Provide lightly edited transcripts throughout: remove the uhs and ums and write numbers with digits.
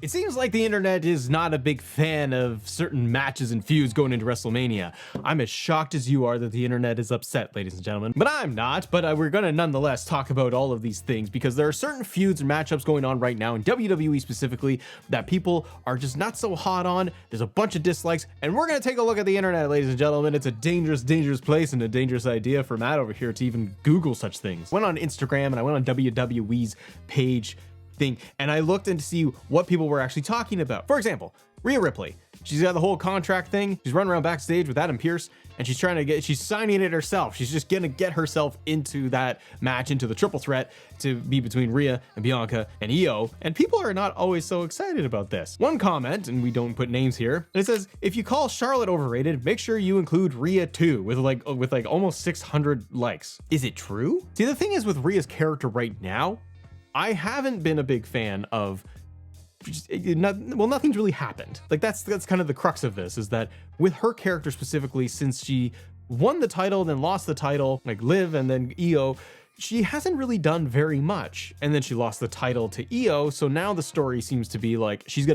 It seems like the internet is not a big fan of certain matches and feuds going into WrestleMania. I'm as shocked as you are that the internet is upset, ladies and gentlemen. But I'm not, but we're gonna nonetheless talk about all of these things because there are certain feuds and matchups going on right now in WWE specifically that people are just not so hot on. There's a bunch of dislikes, and we're gonna take a look at the internet, ladies and gentlemen. It's a dangerous, dangerous place and a dangerous idea for Matt over here to even Google such things. I went on Instagram and I went on WWE's page thing, and I looked in to see what people were actually talking about. For example, Rhea Ripley. She's got the whole contract thing. She's running around backstage with Adam Pearce, and she's signing it herself. She's just gonna get herself into that match, into the triple threat to be between Rhea and Bianca and Io, and people are not always so excited about this. One comment, and we don't put names here, and it says, if you call Charlotte overrated, make sure you include Rhea too, with like almost 600 likes. Is it true? See, the thing is with Rhea's character right now, I haven't been a big fan of nothing's really happened. Like that's kind of the crux of this, is that with her character specifically, since she won the title, then lost the title, like Liv and then Io, she hasn't really done very much. And then she lost the title to Io. So now the story seems to be like she's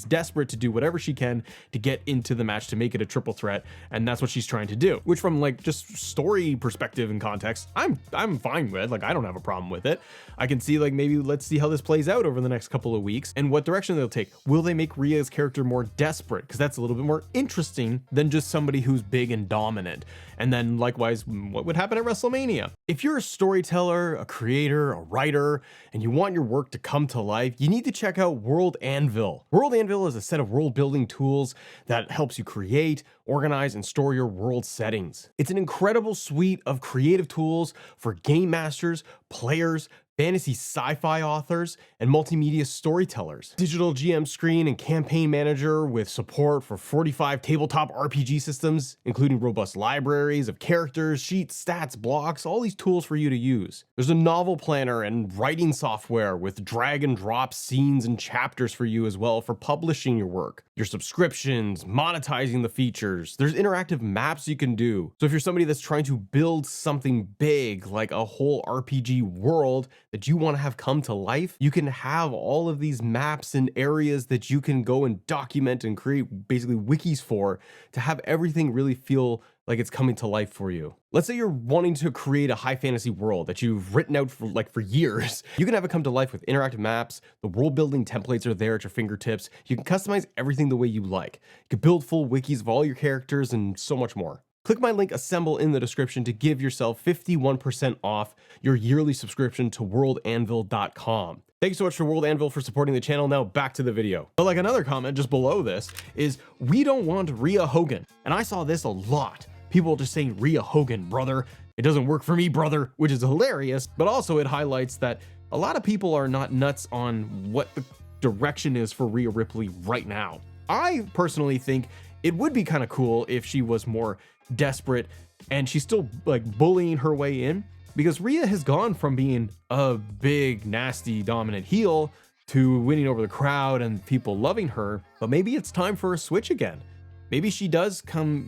desperate to do whatever she can to get into the match to make it a triple threat. And that's what she's trying to do, which from like just story perspective and context, I'm fine with. Like, I don't have a problem with it. I can see like, maybe let's see how this plays out over the next couple of weeks and what direction they'll take. Will they make Rhea's character more desperate? Because that's a little bit more interesting than just somebody who's big and dominant. And then likewise, what would happen at WrestleMania? If you're a storyteller, a creator, a writer, and you want your work to come to life, you need to check out World Anvil. World Anvil is a set of world building tools that helps you create, organize, and store your world settings. It's an incredible suite of creative tools for game masters, players, fantasy sci-fi authors, and multimedia storytellers. Digital GM screen and campaign manager with support for 45 tabletop RPG systems, including robust libraries of characters, sheets, stats, blocks, all these tools for you to use. There's a novel planner and writing software with drag and drop scenes and chapters for you as well for publishing your work. Your subscriptions, monetizing the features. There's interactive maps you can do. So if you're somebody that's trying to build something big, like a whole RPG world that you want to have come to life, you can have all of these maps and areas that you can go and document and create basically wikis for to have everything really feel like it's coming to life for you. Let's say you're wanting to create a high fantasy world that you've written out for years. You can have it come to life with interactive maps. The world building templates are there at your fingertips. You can customize everything the way you like. You can build full wikis of all your characters and so much more. Click my link Assemble in the description to give yourself 51% off your yearly subscription to worldanvil.com. Thank you so much for World Anvil for supporting the channel. Now back to the video. But like another comment just below this is, we don't want Rhea Hogan. And I saw this a lot. People just saying, Rhea Hogan, brother. It doesn't work for me, brother, which is hilarious. But also it highlights that a lot of people are not nuts on what the direction is for Rhea Ripley right now. I personally think it would be kind of cool if she was more desperate and she's still like bullying her way in, because Rhea has gone from being a big, nasty, dominant heel to winning over the crowd and people loving her. But maybe it's time for a switch again. Maybe she does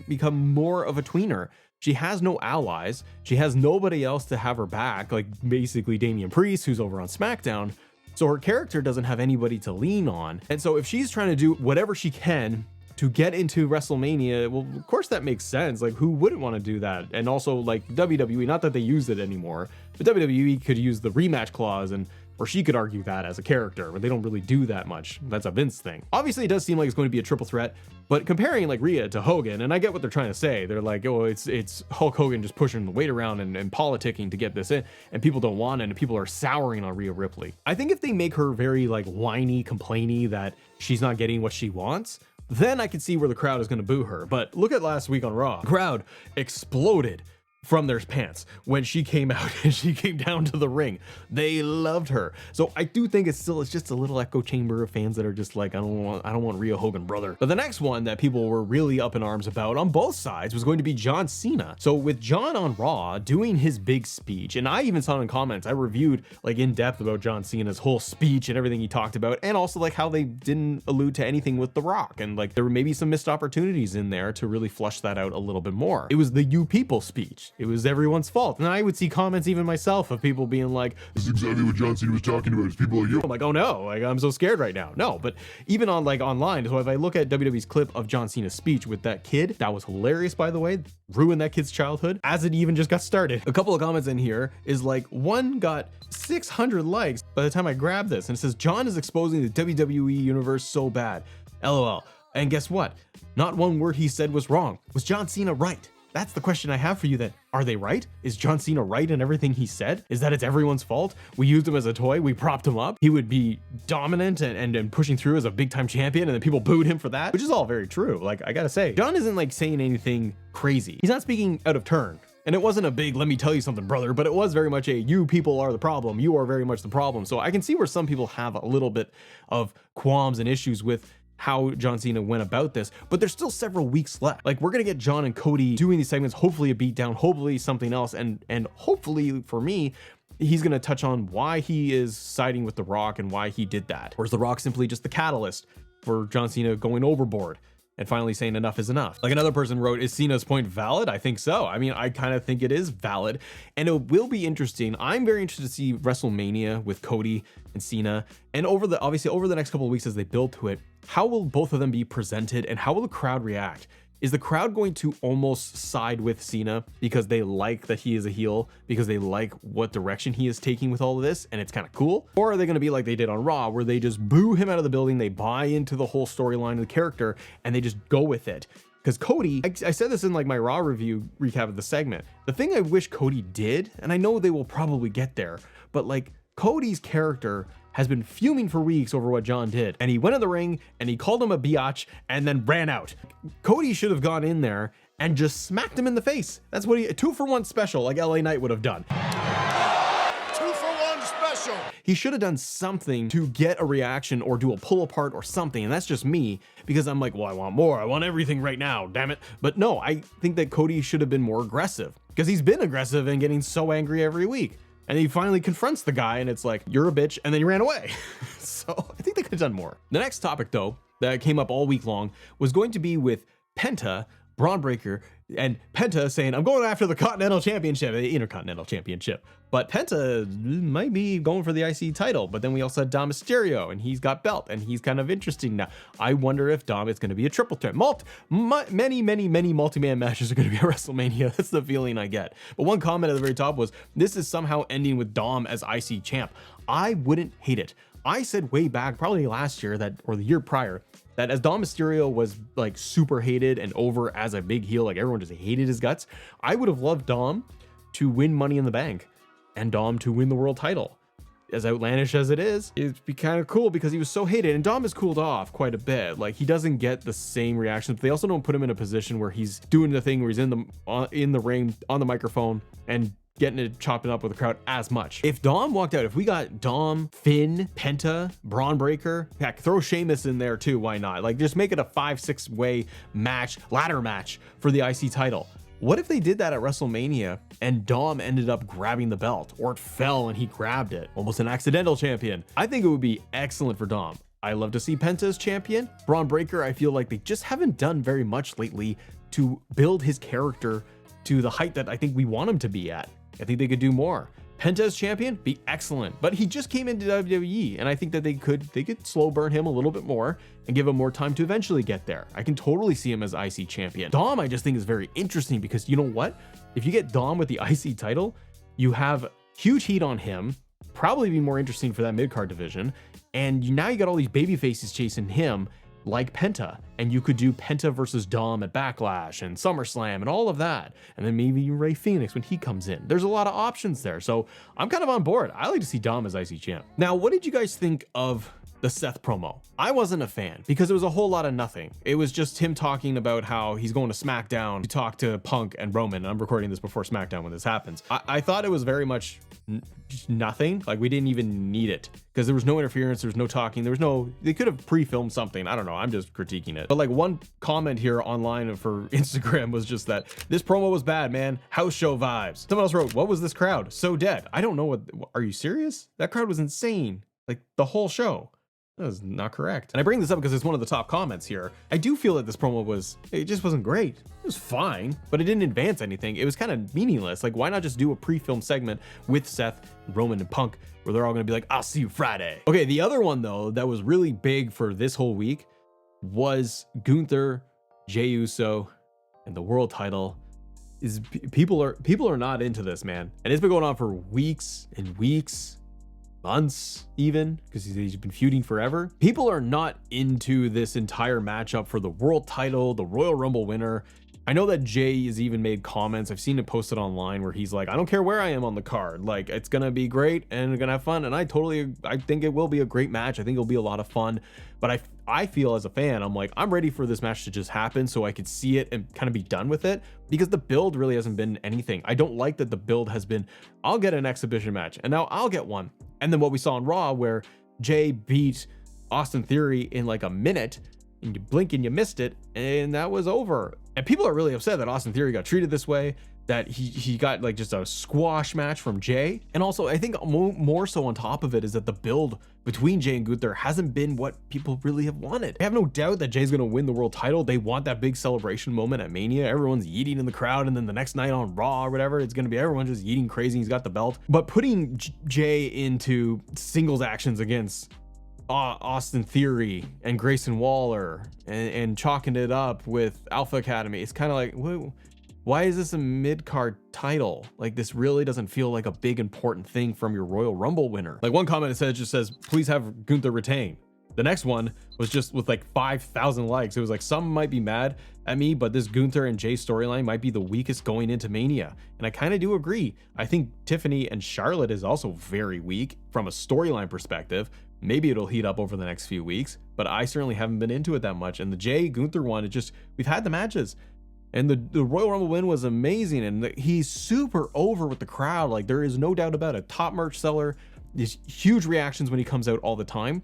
become more of a tweener. She has no allies. She has nobody else to have her back, like basically Damian Priest, who's over on SmackDown. So her character doesn't have anybody to lean on. And so if she's trying to do whatever she can to get into WrestleMania, well, of course that makes sense. Like, who wouldn't want to do that? And also like WWE, not that they use it anymore, but WWE could use the rematch clause, or she could argue that as a character, but they don't really do that much. That's a Vince thing. Obviously it does seem like it's going to be a triple threat, but comparing like Rhea to Hogan, and I get what they're trying to say. They're like, oh, it's Hulk Hogan just pushing the weight around and politicking to get this in, and people don't want it, and people are souring on Rhea Ripley. I think if they make her very like whiny, complainy that she's not getting what she wants, then I can see where the crowd is going to boo her. But look at last week on Raw. The crowd exploded from their pants when she came out and she came down to the ring. They loved her. So I do think it's just a little echo chamber of fans that are just like, I don't want Rhea Hogan, brother. But the next one that people were really up in arms about on both sides was going to be John Cena. So with John on Raw doing his big speech, and I even saw in comments, I reviewed like in depth about John Cena's whole speech and everything he talked about, and also like how they didn't allude to anything with The Rock, and like there were maybe some missed opportunities in there to really flush that out a little bit more. It was the "you people" speech. it was everyone's fault. And I would see comments, even myself, of people being like, this is exactly what John Cena was talking about. It's people like you. I'm like, oh no, like I'm so scared right now. No, but even on like online, so if I look at WWE's clip of John Cena's speech with that kid, that was hilarious, by the way, ruined that kid's childhood as it even just got started. A couple of comments in here is like, one got 600 likes by the time I grabbed this, and it says, John is exposing the WWE universe so bad. LOL. And guess what? Not one word he said was wrong. Was John Cena right? That's the question I have for you then. Are they right? Is John Cena right in everything he said? Is that it's everyone's fault? We used him as a toy. We propped him up. He would be dominant and pushing through as a big time champion, and then people booed him for that, which is all very true. Like, I gotta say, John isn't like saying anything crazy. He's not speaking out of turn. And it wasn't a big, let me tell you something, brother, but it was very much a, you people are the problem. You are very much the problem. So I can see where some people have a little bit of qualms and issues with how John Cena went about this, but there's still several weeks left. Like, we're gonna get John and Cody doing these segments, hopefully a beatdown, hopefully something else, and hopefully for me, he's gonna touch on why he is siding with The Rock and why he did that. Or is The Rock simply just the catalyst for John Cena going overboard and finally saying enough is enough? Like another person wrote, is Cena's point valid? I think so. I mean, I kind of think it is valid, and it will be interesting. I'm very interested to see WrestleMania with Cody and Cena, and obviously over the next couple of weeks as they build to it, how will both of them be presented and how will the crowd react? Is the crowd going to almost side with Cena because they like that he is a heel, because they like what direction he is taking with all of this and it's kind of cool? Or are they going to be like they did on Raw, where they just boo him out of the building, they buy into the whole storyline of the character, and they just go with it? Because Cody, I said this in like my Raw review recap of the segment, the thing I wish Cody did, and I know they will probably get there, but like Cody's character has been fuming for weeks over what John did, and he went in the ring and he called him a biatch and then ran out. Cody should have gone in there and just smacked him in the face. That's what a 2-for-1 special like LA Knight would have done. 2-for-1 special. He should have done something to get a reaction or do a pull apart or something, and that's just me because I'm like, well, I want more, I want everything right now, damn it. But no, I think that Cody should have been more aggressive, because he's been aggressive and getting so angry every week. And he finally confronts the guy and it's like, you're a bitch, and then he ran away. So I think they could have done more. The next topic though, that came up all week long, was going to be with Penta, Braun Breaker, and Penta saying, I'm going after the Continental Championship, the Intercontinental Championship. But Penta might be going for the IC title. But then we also had Dom Mysterio, and he's got belt, and he's kind of interesting now. I wonder if Dom is going to be a triple threat. Many multi-man matches are going to be at WrestleMania. That's the feeling I get. But one comment at the very top was, this is somehow ending with Dom as IC champ. I wouldn't hate it. I said way back, probably last year or the year prior, that as Dom Mysterio was like super hated and over as a big heel, like everyone just hated his guts, I would have loved Dom to win Money in the Bank and Dom to win the world title. As outlandish as it is, it'd be kind of cool because he was so hated, and Dom has cooled off quite a bit. Like, he doesn't get the same reaction, but they also don't put him in a position where he's doing the thing where he's in the ring on the microphone and getting it chopping up with the crowd as much. If Dom walked out, if we got Dom, Finn, Penta, Braun Breaker, heck, throw Sheamus in there too, why not? Like, just make it a 5-6 way match, ladder match for the IC title. What if they did that at WrestleMania and Dom ended up grabbing the belt, or it fell and he grabbed it, almost an accidental champion? I think it would be excellent for Dom. I love to see Penta as champion. Braun Breaker, I feel like they just haven't done very much lately to build his character to the height that I think we want him to be at. I think they could do more. Penta as champion, be excellent, but he just came into WWE, and I think that they could slow burn him a little bit more and give him more time to eventually get there. I can totally see him as IC champion. Dom, I just think is very interesting because, you know what? If you get Dom with the IC title, you have huge heat on him, probably be more interesting for that mid-card division, and now you got all these baby faces chasing him like Penta, and you could do Penta versus Dom at Backlash and SummerSlam and all of that, and then maybe Rey Fenix when he comes in. There's a lot of options there, so I'm kind of on board. I like to see Dom as IC champ. Now, what did you guys think of the Seth promo? I wasn't a fan because it was a whole lot of nothing. It was just him talking about how he's going to SmackDown to talk to Punk and Roman. I'm recording this before SmackDown when this happens. I thought it was very much just nothing. Like, we didn't even need it because there was no interference, there was no talking, they could have pre-filmed something. I don't know, I'm just critiquing it. But like, one comment here online for Instagram was just that this promo was bad, man. House show vibes. Someone else wrote, what was this crowd? So dead. I don't know are you serious? That crowd was insane. Like, the whole show. That is not correct. And I bring this up because it's one of the top comments here. I do feel that this promo it just wasn't great. It was fine, but it didn't advance anything. It was kind of meaningless. Like, why not just do a pre-film segment with Seth, Roman, and Punk, where they're all gonna be like, I'll see you Friday. Okay, the other one though, that was really big for this whole week was Gunther, Jey Uso, and the world title. People are not into this, man. And it's been going on for weeks and weeks, months even, because he's been feuding forever. People are not into this entire matchup for the world title, the Royal Rumble winner. I know that Jey has even made comments. I've seen it posted online where he's like, I don't care where I am on the card. Like, it's going to be great and we're going to have fun. And I think it will be a great match. I think it'll be a lot of fun. But I feel as a fan, I'm like, I'm ready for this match to just happen so I could see it and kind of be done with it, because the build really hasn't been anything. I don't like that the build has been, I'll get an exhibition match and now I'll get one. And then what we saw on Raw where Jey beat Austin Theory in like a minute, and you blink and you missed it, and that was over. And people are really upset that Austin Theory got treated this way, that he got like just a squash match from Jey. And also, I think more so on top of it is that the build between Jey and Gunther hasn't been what people really have wanted. I have no doubt that Jey's gonna win the world title. They want that big celebration moment at Mania. Everyone's yeeting in the crowd, and then the next night on Raw or whatever, it's gonna be everyone just yeeting crazy. He's got the belt. But putting Jey into singles actions against Austin Theory and Grayson Waller and chalking it up with Alpha Academy, it's kind of like, why is this a mid-card title? Like, this really doesn't feel like a big important thing from your Royal Rumble winner. Like, one comment just says, please have Gunther retain. The next one was just with like 5,000 likes. It was like, some might be mad at me, but this Gunther and Jey storyline might be the weakest going into Mania. And I kind of do agree. I think Tiffany and Charlotte is also very weak from a storyline perspective. Maybe it'll heat up over the next few weeks, but I certainly haven't been into it that much. And the Jey Gunther one, we've had the matches. And the Royal Rumble win was amazing, and he's super over with the crowd. Like, there is no doubt about it. Top merch seller. There's huge reactions when he comes out all the time.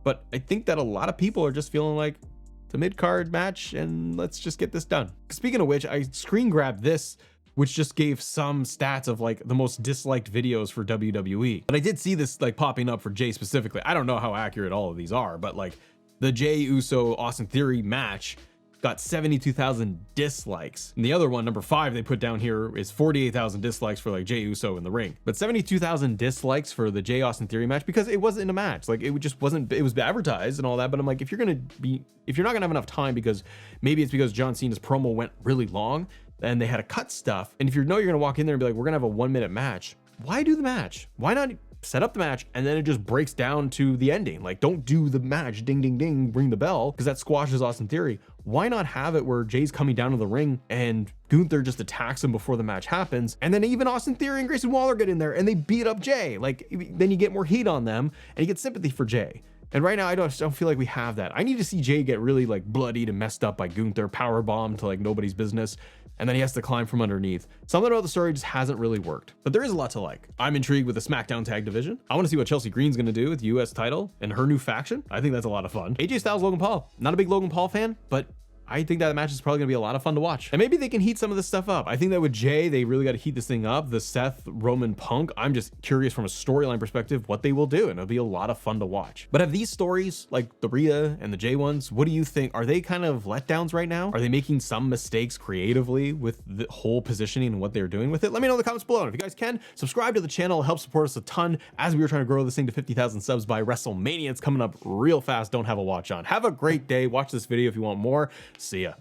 But I think that a lot of people are just feeling like it's a mid-card match and let's just get this done. Speaking of which, I screen grabbed this, which just gave some stats of like the most disliked videos for WWE. But I did see this like popping up for Jey specifically. I don't know how accurate all of these are, but like the Jey Uso Austin Theory match got 72,000 dislikes. And the other one, number 5, they put down here is 48,000 dislikes for like Jey Uso in the ring. But 72,000 dislikes for the Jey Austin Theory match because it wasn't a match. Like, it just wasn't, it was advertised and all that. But I'm like, if you're not gonna have enough time, because maybe it's because John Cena's promo went really long and they had to cut stuff. And if you're gonna walk in there and be like, we're gonna have a 1-minute match, why do the match? Why not set up the match and then it just breaks down to the ending? Like, don't do the match, ding, ding, ding, ring the bell, because that squashes Austin Theory. Why not have it where Jey's coming down to the ring and Gunther just attacks him before the match happens, and then even Austin Theory and Grayson Waller get in there and they beat up Jey? Like, then you get more heat on them and you get sympathy for Jey. And right now, I don't feel like we have that. I need to see Jey get really like bloodied and messed up by Gunther, powerbombed to like nobody's business, and then he has to climb from underneath. Something about the story just hasn't really worked, but there is a lot to like. I'm intrigued with the SmackDown tag division. I want to see what Chelsea Green's gonna do with the US title and her new faction. I think that's a lot of fun. AJ Styles, Logan Paul. Not a big Logan Paul fan, but I think that match is probably gonna be a lot of fun to watch. And maybe they can heat some of this stuff up. I think that with Jey, they really got to heat this thing up. The Seth, Roman, Punk, I'm just curious from a storyline perspective what they will do, and it'll be a lot of fun to watch. But have these stories, like the Rhea and the Jey ones, what do you think? Are they kind of letdowns right now? Are they making some mistakes creatively with the whole positioning and what they're doing with it? Let me know in the comments below. And if you guys can, subscribe to the channel. It helps support us a ton as we were trying to grow this thing to 50,000 subs by WrestleMania. It's coming up real fast. Don't have a watch on. Have a great day. Watch this video if you want more. See ya.